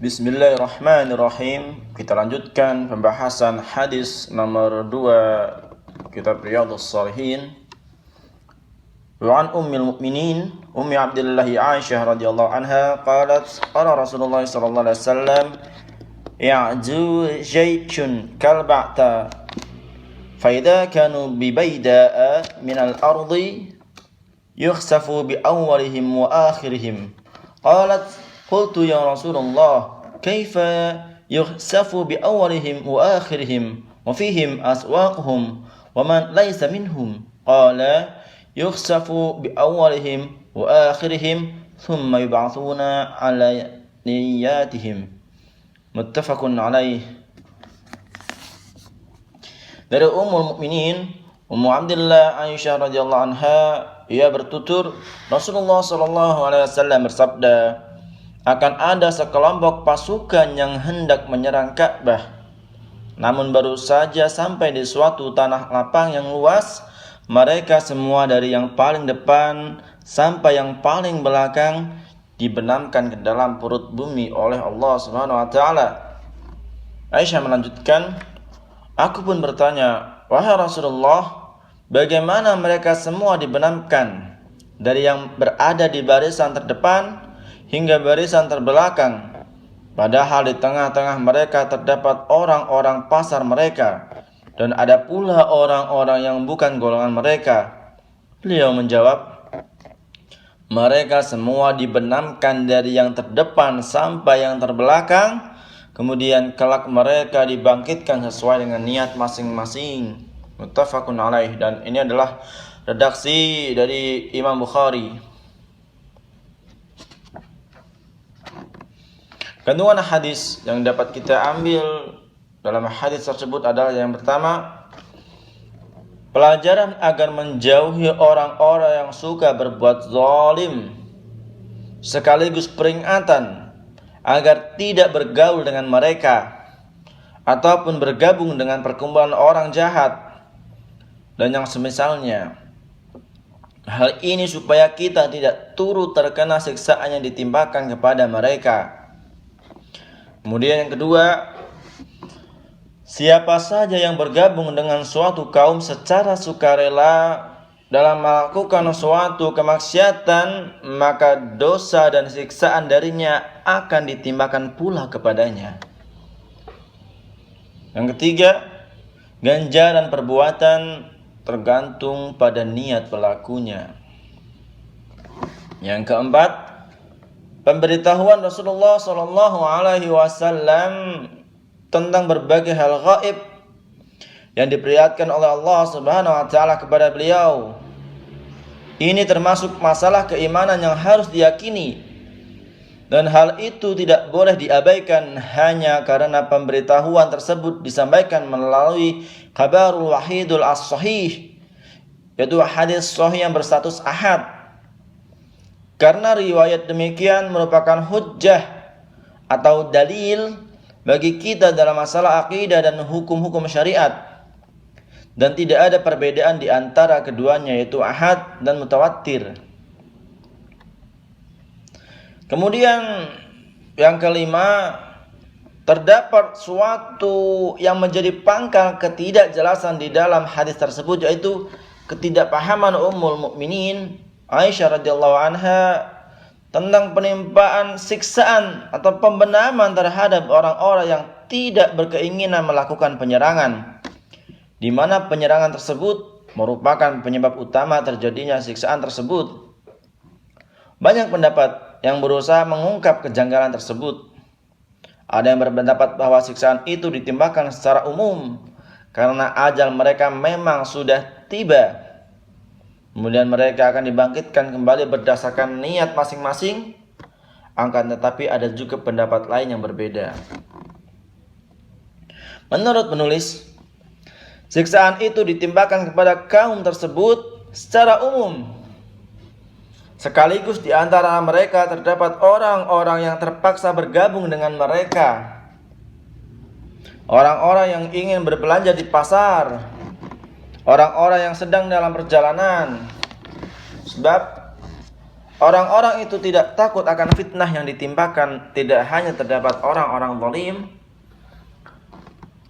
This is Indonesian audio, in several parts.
Bismillahirrahmanirrahim. Kita lanjutkan pembahasan hadis nomor 2 kitab Riyadhus Shalihin. Wa an ummil mu'minin Ummi Abdillah Aisyah radhiyallahu anha qalat qala Rasulullah sallallahu alaihi wasallam ya'ju jaychun kal ba'ta fa idza kanu bi bayda'a min al-ardi yukhsafu bi awwalihim wa akhirihim. Qalat qultu ya Rasulullah kaifa yukhsafu bi awwalihim wa akhirihim wa fihim aswaquhum wa man laysa minhum. Qala yukhsafu bi awwalihim wa akhirihim thumma yub'atsuna ala niyyatihim. Muttafaqun alaih. Dari Ummul Mukminin Ummu Abdillah Aisyah radhiyallahu anha, ia bertutur Rasulullah sallallahu alaihi wasallam bersabda, akan ada sekelompok pasukan yang hendak menyerang Ka'bah, namun baru saja sampai di suatu tanah lapang yang luas, mereka semua dari yang paling depan sampai yang paling belakang dibenamkan ke dalam perut bumi oleh Allah Subhanahu wa taala. Aisyah melanjutkan, aku pun bertanya, wahai Rasulullah, bagaimana mereka semua dibenamkan dari yang berada di barisan terdepan hingga barisan terbelakang, padahal di tengah-tengah mereka terdapat orang-orang pasar mereka dan ada pula orang-orang yang bukan golongan mereka. Beliau menjawab, mereka semua dibenamkan dari yang terdepan sampai yang terbelakang, kemudian kelak mereka dibangkitkan sesuai dengan niat masing-masing. Muttafaqun alaih. Dan ini adalah redaksi dari Imam Bukhari. Kandungan hadis yang dapat kita ambil dalam hadis tersebut adalah yang pertama, pelajaran agar menjauhi orang-orang yang suka berbuat zalim, sekaligus peringatan agar tidak bergaul dengan mereka ataupun bergabung dengan perkumpulan orang jahat dan yang semisalnya. Hal ini supaya kita tidak turut terkena siksaan yang ditimpakan kepada mereka. Kemudian yang kedua, siapa saja yang bergabung dengan suatu kaum secara sukarela dalam melakukan suatu kemaksiatan, maka dosa dan siksaan darinya akan ditimbakan pula kepadanya. Yang ketiga, ganjaran perbuatan tergantung pada niat pelakunya. Yang keempat, pemberitahuan Rasulullah sallallahu alaihi wasallam tentang berbagai hal gaib yang diperlihatkan oleh Allah Subhanahu wa taala kepada beliau. Ini termasuk masalah keimanan yang harus diyakini, dan hal itu tidak boleh diabaikan hanya karena pemberitahuan tersebut disampaikan melalui kabarul wahidul as-sahih, yaitu hadis sahih yang berstatus ahad. Karena riwayat demikian merupakan hujjah atau dalil bagi kita dalam masalah akidah dan hukum-hukum syariat, dan tidak ada perbedaan di antara keduanya, yaitu ahad dan mutawatir. Kemudian yang kelima, terdapat suatu yang menjadi pangkal ketidakjelasan di dalam hadis tersebut, yaitu ketidakpahaman Ummul Mukminin Aisyah radhiyallahu anha tentang penimpaan siksaan atau pembenaman terhadap orang-orang yang tidak berkeinginan melakukan penyerangan, di mana penyerangan tersebut merupakan penyebab utama terjadinya siksaan tersebut. Banyak pendapat yang berusaha mengungkap kejanggalan tersebut. Ada yang berpendapat bahwa siksaan itu ditimbulkan secara umum karena ajal mereka memang sudah tiba. Kemudian mereka akan dibangkitkan kembali berdasarkan niat masing-masing. Akan tetapi ada juga pendapat lain yang berbeda. Menurut penulis, siksaan itu ditimpakan kepada kaum tersebut secara umum. Sekaligus di antara mereka terdapat orang-orang yang terpaksa bergabung dengan mereka. Orang-orang yang ingin berbelanja di pasar, orang-orang yang sedang dalam perjalanan. Sebab orang-orang itu tidak takut akan fitnah yang ditimpakan tidak hanya terdapat orang-orang zalim,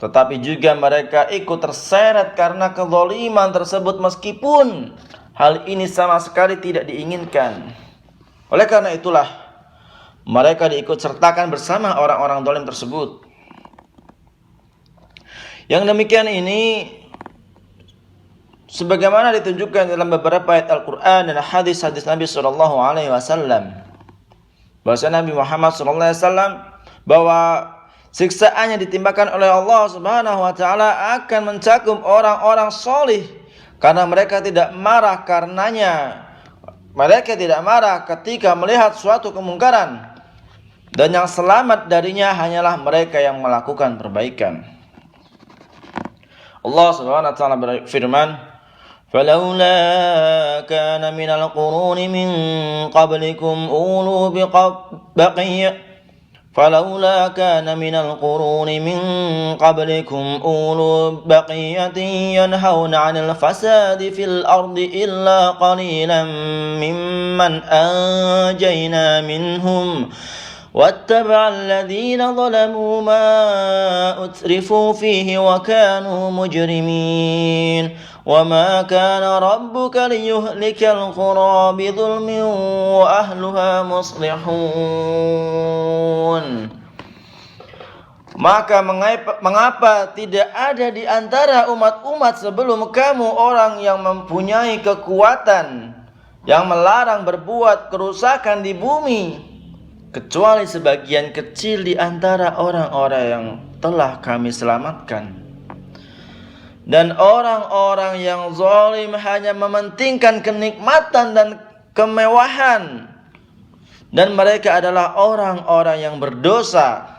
tetapi juga mereka ikut terseret karena kezaliman tersebut meskipun hal ini sama sekali tidak diinginkan. Oleh karena itulah mereka diikut sertakan bersama orang-orang zalim tersebut. Yang demikian ini sebagaimana ditunjukkan dalam beberapa ayat Al-Quran dan hadis-hadis Nabi SAW, bahwa Nabi Muhammad SAW bahwa siksaan yang ditimbakan oleh Allah Subhanahu wa taala akan mencakup orang-orang solih karena mereka tidak marah karenanya. Mereka tidak marah ketika melihat suatu kemungkaran, dan yang selamat darinya hanyalah mereka yang melakukan perbaikan. Allah Subhanahu wa taala berfirman, "Falaula kana minal quruni min qablikum ulu baqiyah فلولا كان من القرون من قبلكم أولو بقية ينهون عن الفساد في الأرض إلا قليلا ممن أنجينا منهم واتبع الذين ظلموا ما أترفوا فيه وكانوا مجرمين وما كان ربك ليهلك القرى بظلم وأهلها مصلحون." Maka mengapa tidak ada di antara umat-umat sebelum kamu orang yang mempunyai kekuatan yang melarang berbuat kerusakan di bumi, kecuali sebagian kecil di antara orang-orang yang telah kami selamatkan. Dan orang-orang yang zalim hanya mementingkan kenikmatan dan kemewahan, dan mereka adalah orang-orang yang berdosa.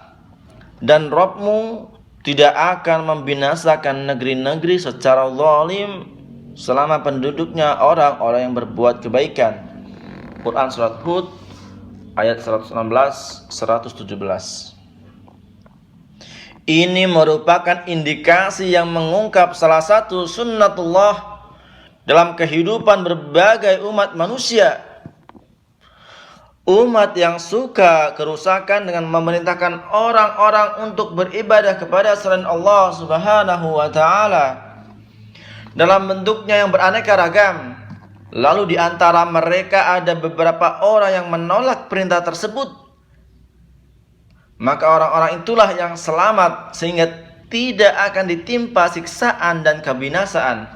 Dan Rabb-Mu tidak akan membinasakan negeri-negeri secara zalim selama penduduknya orang-orang yang berbuat kebaikan. Quran Surat Hud ayat 116-117. Ini merupakan indikasi yang mengungkap salah satu sunnatullah dalam kehidupan berbagai umat manusia. Umat yang suka kerusakan dengan memerintahkan orang-orang untuk beribadah kepada selain Allah Subhanahu wa taala dalam bentuknya yang beraneka ragam. Lalu di antara mereka ada beberapa orang yang menolak perintah tersebut. Maka orang-orang itulah yang selamat sehingga tidak akan ditimpa siksaan dan kebinasaan.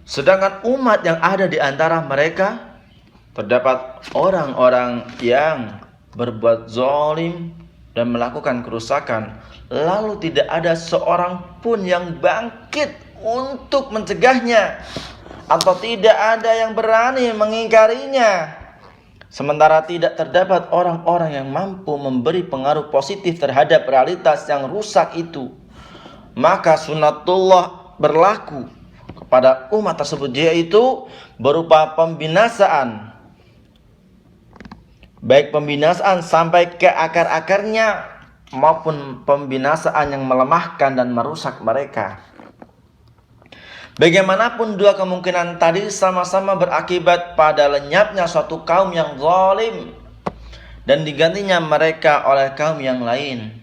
Sedangkan umat yang ada di antara mereka terdapat orang-orang yang berbuat zalim dan melakukan kerusakan, lalu tidak ada seorang pun yang bangkit untuk mencegahnya, atau tidak ada yang berani mengingkarinya. Sementara tidak terdapat orang-orang yang mampu memberi pengaruh positif terhadap realitas yang rusak itu. Maka sunnatullah berlaku kepada umat tersebut, yaitu berupa pembinasaan, baik pembinasaan sampai ke akar-akarnya maupun pembinasaan yang melemahkan dan merusak mereka. Bagaimanapun dua kemungkinan tadi sama-sama berakibat pada lenyapnya suatu kaum yang zalim dan digantinya mereka oleh kaum yang lain.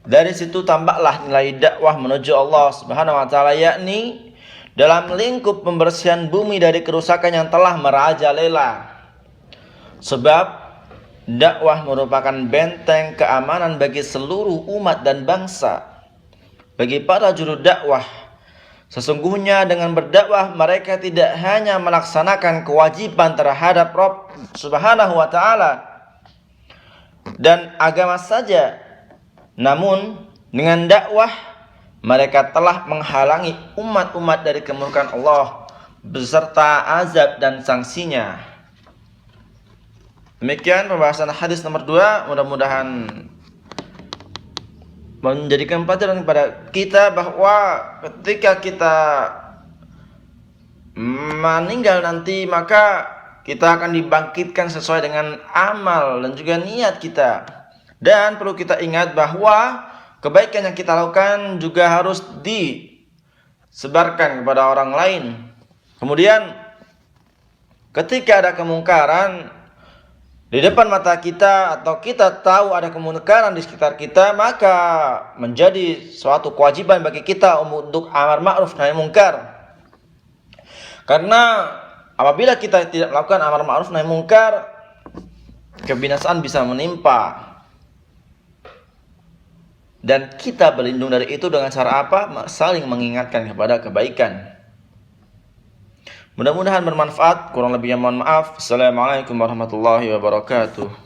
Dari situ tampaklah nilai dakwah menuju Allah Subhanahu wa taala, yakni dalam lingkup pembersihan bumi dari kerusakan yang telah merajalela. Sebab dakwah merupakan benteng keamanan bagi seluruh umat dan bangsa. Bagi para juru dakwah, sesungguhnya dengan berdakwah mereka tidak hanya melaksanakan kewajiban terhadap Rabb Subhanahu wa taala dan agama saja, namun dengan dakwah mereka telah menghalangi umat-umat dari kemurkaan Allah beserta azab dan sanksinya. Demikian pembahasan hadis nomor 2, mudah-mudahan menjadikan pelajaran kepada kita bahwa ketika kita meninggal nanti, maka kita akan dibangkitkan sesuai dengan amal dan juga niat kita. Dan perlu kita ingat bahwa kebaikan yang kita lakukan juga harus disebarkan kepada orang lain. Kemudian ketika ada kemungkaran di depan mata kita atau kita tahu ada kemungkaran di sekitar kita, maka menjadi suatu kewajiban bagi kita untuk amar ma'ruf nahi mungkar. Karena apabila kita tidak melakukan amar ma'ruf nahi mungkar, kebinasaan bisa menimpa. Dan kita berlindung dari itu dengan cara apa? Saling mengingatkan kepada kebaikan. Mudah-mudahan bermanfaat. Kurang lebihnya mohon maaf. Assalamualaikum warahmatullahi wabarakatuh.